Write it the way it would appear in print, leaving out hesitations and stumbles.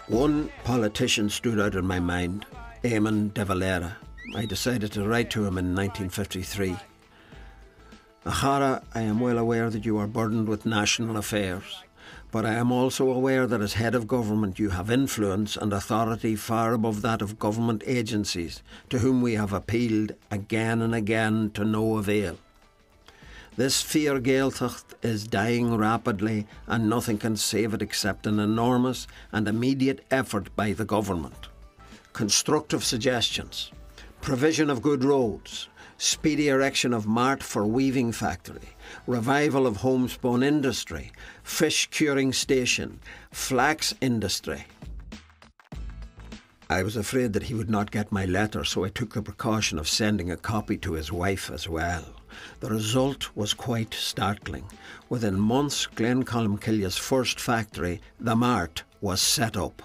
One politician stood out in my mind, Eamon de Valera. I decided to write to him in 1953. Achara, I am well aware that you are burdened with national affairs, but I am also aware that as head of government you have influence and authority far above that of government agencies, to whom we have appealed again and again to no avail. This fear Gaeltacht is dying rapidly, and nothing can save it except an enormous and immediate effort by the government. Constructive suggestions, provision of good roads, speedy erection of mart for weaving factory, revival of homespun industry, fish curing station, flax industry. I was afraid that he would not get my letter, so I took the precaution of sending a copy to his wife as well. The result was quite startling. Within months, Ghleann Cholm Cille's first factory, the Mart, was set up.